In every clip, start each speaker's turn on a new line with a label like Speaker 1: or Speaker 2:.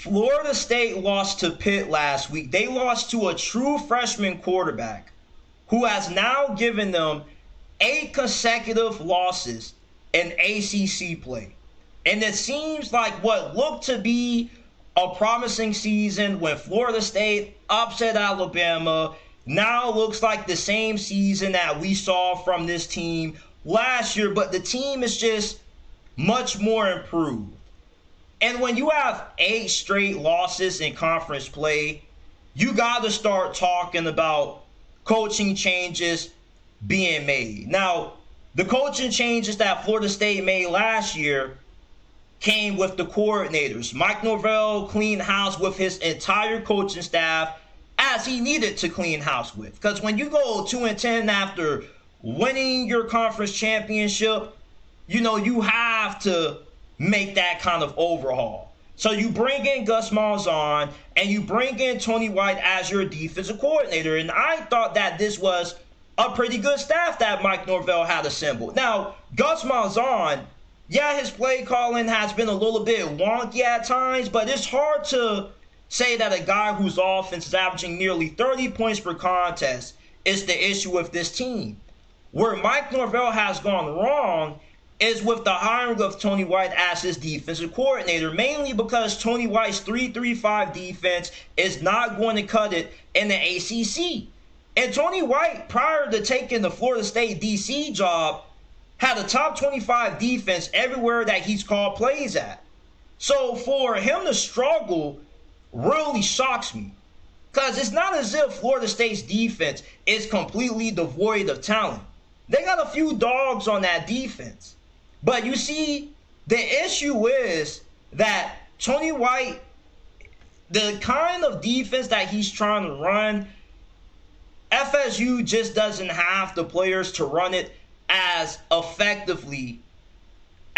Speaker 1: Florida State lost to Pitt last week. They lost to a true freshman quarterback who has now given them 8 consecutive losses in ACC play. And it seems like what looked to be a promising season when Florida State upset Alabama now looks like the same season that we saw from this team last year, but the team is just much more improved. And when you have 8 straight losses in conference play, you got to start talking about coaching changes being made. Now, the coaching changes that Florida State made last year came with the coordinators. Mike Norvell cleaned house with his entire coaching staff as he needed to clean house with. Because when you go 2-10 after winning your conference championship, you have to make that kind of overhaul. So you bring in Gus Malzahn and you bring in Tony White as your defensive coordinator. And I thought that this was a pretty good staff that Mike Norvell had assembled. Now, Gus Malzahn, yeah, his play calling has been a little bit wonky at times, but it's hard to say that a guy whose offense is averaging nearly 30 points per contest is the issue with this team. Where Mike Norvell has gone wrong is with the hiring of Tony White as his defensive coordinator, mainly because Tony White's 3-3-5 defense is not going to cut it in the ACC. And Tony White, prior to taking the Florida State DC job, had a top 25 defense everywhere that he's called plays at. So for him to struggle really shocks me, because it's not as if Florida State's defense is completely devoid of talent. They got a few dogs on that defense. But you see, the issue is that Tony White, the kind of defense that he's trying to run, FSU just doesn't have the players to run it as effectively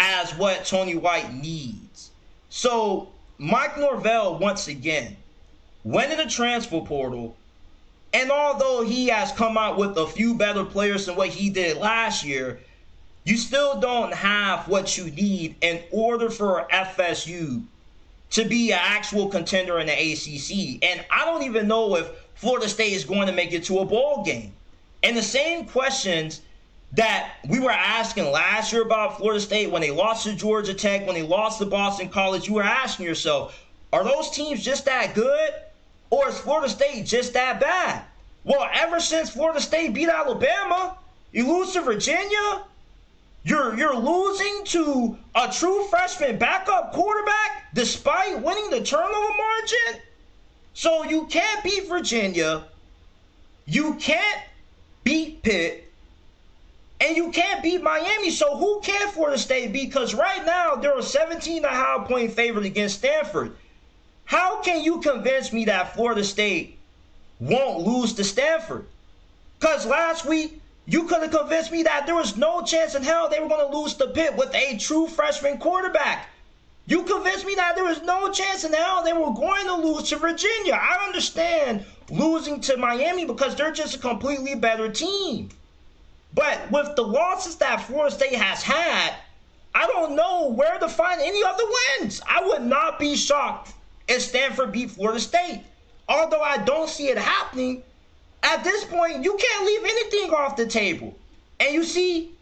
Speaker 1: as what Tony White needs. So Mike Norvell, once again, went in the transfer portal, and although he has come out with a few better players than what he did last year, you still don't have what you need in order for FSU to be an actual contender in the ACC. And I don't even know if Florida State is going to make it to a bowl game. And the same questions that we were asking last year about Florida State when they lost to Georgia Tech, when they lost to Boston College, you were asking yourself, are those teams just that good? Or is Florida State just that bad? Well, ever since Florida State beat Alabama, you lose to Virginia, you're losing to a true freshman backup quarterback despite winning the turnover margin. So you can't beat Virginia, you can't beat Pitt, and you can't beat Miami. So who can Florida State beat? Because right now they're a 17.5 point favorite against Stanford. How can you convince me that Florida State won't lose to Stanford? Because last week you could have convinced me that there was no chance in hell they were going to lose to Pitt with a true freshman quarterback. You convinced me that there was no chance in hell they were going to lose to Virginia. I understand losing to Miami because they're just a completely better team. But with the losses that Florida State has had, I don't know where to find any other wins. I would not be shocked if Stanford beat Florida State. Although I don't see it happening, at this point, you can't leave anything off the table. And you see,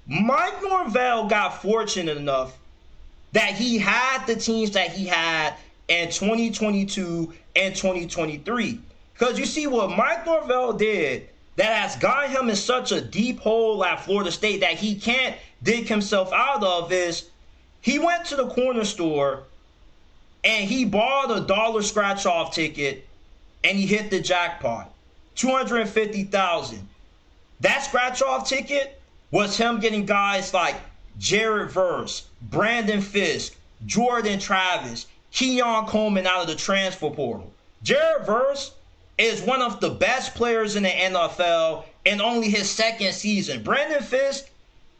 Speaker 1: Mike Norvell got fortunate enough that he had the teams that he had in 2022 and 2023. Because you see what Mike Norvell did that has gotten him in such a deep hole at Florida State that he can't dig himself out of is he went to the corner store and he bought a dollar scratch-off ticket and he hit the jackpot. $250,000. That scratch-off ticket was him getting guys like Jared Verse, Brandon Fisk, Jordan Travis, Keon Coleman out of the transfer portal. Jared Verse is one of the best players in the NFL in only his second season. Brandon Fisk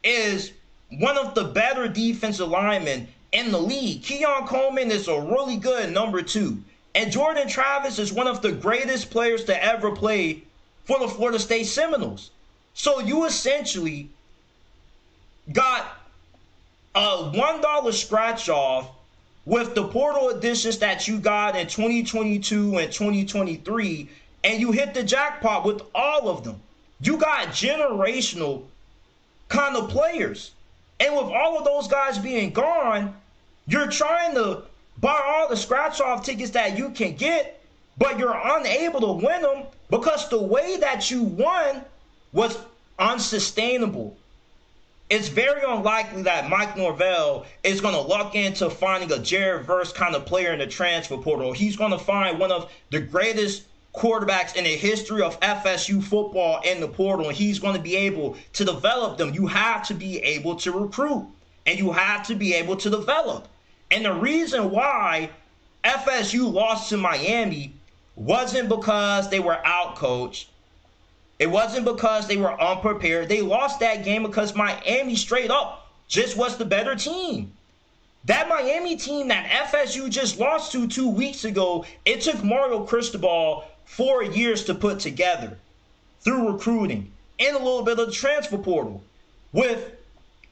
Speaker 1: is one of the better defensive linemen in the league. Keon Coleman is a really good number 2. And Jordan Travis is one of the greatest players to ever play for the Florida State Seminoles. So you essentially got a $1 scratch off with the portal additions that you got in 2022 and 2023, and you hit the jackpot with all of them. You got generational kind of players. And with all of those guys being gone, you're trying to buy all the scratch-off tickets that you can get, but you're unable to win them because the way that you won was unsustainable. It's very unlikely that Mike Norvell is going to luck into finding a Jared Verse kind of player in the transfer portal. He's going to find one of the greatest quarterbacks in the history of FSU football in the portal, and he's going to be able to develop them. You have to be able to recruit, and you have to be able to develop. And the reason why FSU lost to Miami wasn't because they were out-coached. It wasn't because they were unprepared. They lost that game because Miami straight up just was the better team. That Miami team that FSU just lost to 2 weeks ago, it took Mario Cristobal 4 years to put together through recruiting and a little bit of the transfer portal. With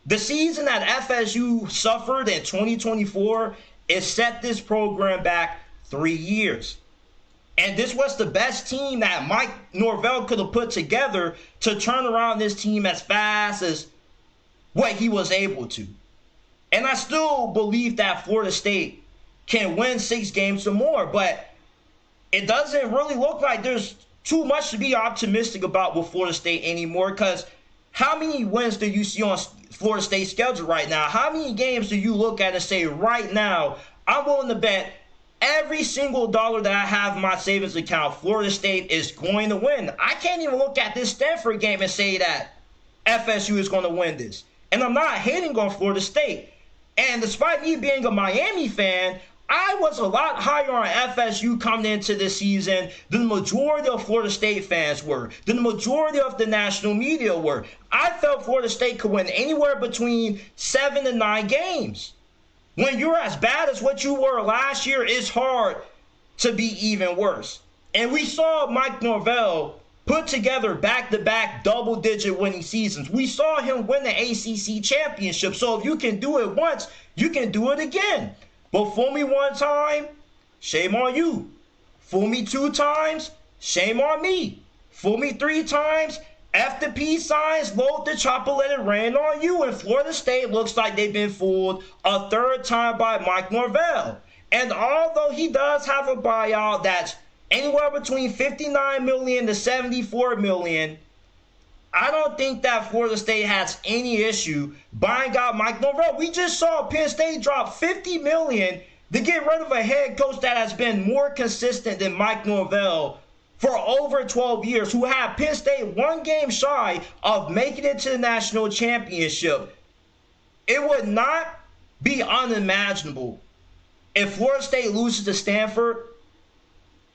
Speaker 1: the season that FSU suffered in 2024, it set this program back 3 years. And this was the best team that Mike Norvell could have put together to turn around this team as fast as what he was able to. And I still believe that Florida State can win 6 games or more, but it doesn't really look like there's too much to be optimistic about with Florida State anymore, because how many wins do you see on Florida State's schedule right now? How many games do you look at and say, right now, I'm willing to bet every single dollar that I have in my savings account, Florida State is going to win? I can't even look at this Stanford game and say that FSU is going to win this. And I'm not hating on Florida State. And despite me being a Miami fan, I was a lot higher on FSU coming into this season than the majority of Florida State fans were, than the majority of the national media were. I felt Florida State could win anywhere between 7 to 9 games. When you're as bad as what you were last year, it's hard to be even worse. And we saw Mike Norvell put together back-to-back double-digit winning seasons. We saw him win the ACC championship. So if you can do it once, you can do it again. But fool me one time, shame on you. Fool me 2 times, shame on me. Fool me 3 times, F the peace signs, load the chopper, let it rain on you. And Florida State looks like they've been fooled a 3rd time by Mike Norvell. And although he does have a buyout that's anywhere between $59 million to $74 million, I don't think that Florida State has any issue buying out Mike Norvell. We just saw Penn State drop $50 million to get rid of a head coach that has been more consistent than Mike Norvell for over 12 years, who had Penn State 1 game shy of making it to the national championship. It would not be unimaginable if Florida State loses to Stanford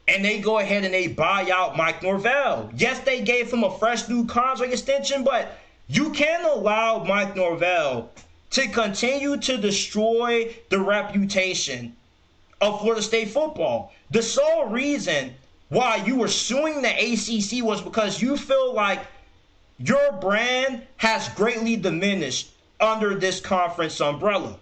Speaker 1: and they go ahead and they buy out Mike Norvell. Yes, they gave him a fresh new contract extension, but you can't allow Mike Norvell to continue to destroy the reputation of Florida State football. The sole reason why you were suing the ACC was because you feel like your brand has greatly diminished under this conference umbrella.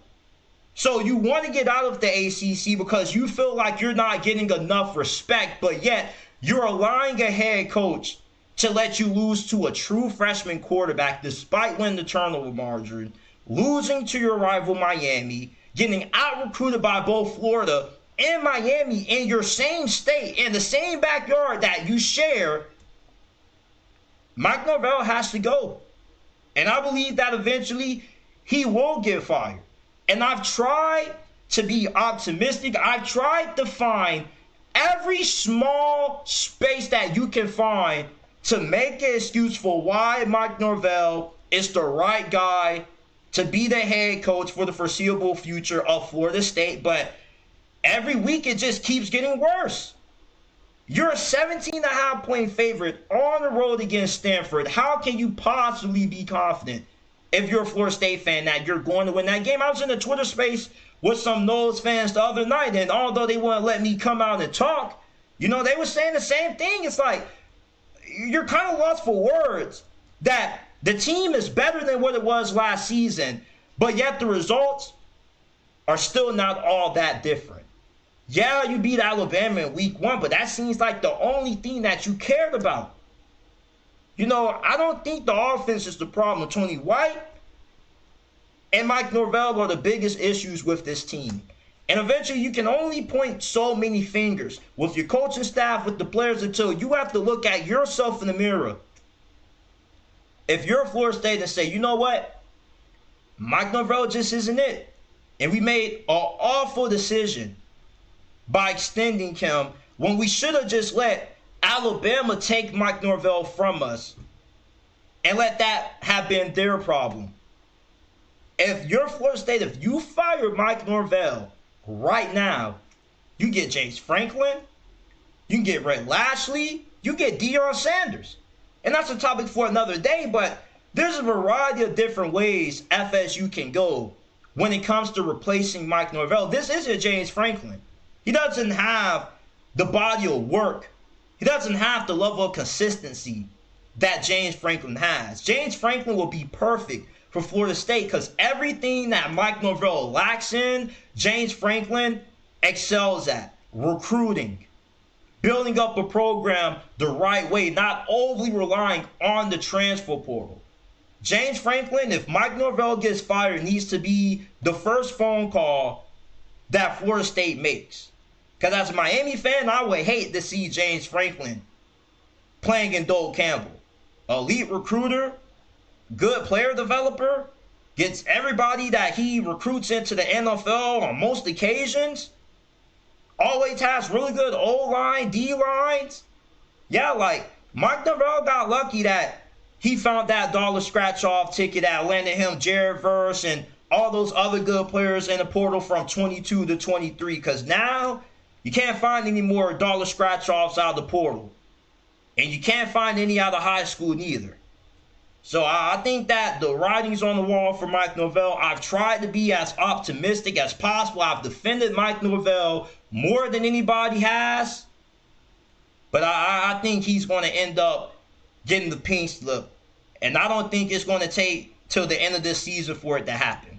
Speaker 1: So you want to get out of the ACC because you feel like you're not getting enough respect, but yet you're allowing a head coach to let you lose to a true freshman quarterback despite winning the turnover margin, losing to your rival Miami, getting out-recruited by both Florida and Miami in your same state, in the same backyard that you share. Mike Norvell has to go. And I believe that eventually he will get fired. And I've tried to be optimistic. I've tried to find every small space that you can find to make an excuse for why Mike Norvell is the right guy to be the head coach for the foreseeable future of Florida State. But every week it just keeps getting worse. You're a 17.5-point favorite on the road against Stanford. How can you possibly be confident, if you're a Florida State fan, that you're going to win that game? I was in the Twitter space with some Noles fans the other night, and although they wouldn't let me come out and talk, they were saying the same thing. It's like, you're kind of lost for words that the team is better than what it was last season, but yet the results are still not all that different. Yeah, you beat Alabama in week 1, but that seems like the only thing that you cared about. You know, I don't think the offense is the problem. Tony White and Mike Norvell are the biggest issues with this team. And eventually you can only point so many fingers with your coaching staff, with the players, until you have to look at yourself in the mirror. If you're Florida State and say, you know what? Mike Norvell just isn't it. And we made an awful decision by extending him when we should have just let Alabama take Mike Norvell from us and let that have been their problem. If you're Florida State, if you fire Mike Norvell right now, you get James Franklin, you can get Rhett Lashley, you get Deion Sanders. And that's a topic for another day, but there's a variety of different ways FSU can go when it comes to replacing Mike Norvell. This isn't James Franklin. He doesn't have the body of work. He doesn't have the level of consistency that James Franklin has. James Franklin will be perfect for Florida State because everything that Mike Norvell lacks in, James Franklin excels at. Recruiting, building up a program the right way, not overly relying on the transfer portal. James Franklin, if Mike Norvell gets fired, needs to be the first phone call that Florida State makes. Because as a Miami fan, I would hate to see James Franklin playing in Doak Campbell. Elite recruiter, good player developer, gets everybody that he recruits into the NFL on most occasions. Always has really good O-line, D-lines. Yeah, like Mike Norvell got lucky that he found that dollar scratch-off ticket that landed him Jared Verse and all those other good players in the portal from 22 to 23. Because now you can't find any more dollar scratch-offs out of the portal. And you can't find any out of high school neither. So I think that the writing's on the wall for Mike Norvell. I've tried to be as optimistic as possible. I've defended Mike Norvell more than anybody has. But I think he's going to end up getting the pink slip. And I don't think it's going to take till the end of this season for it to happen.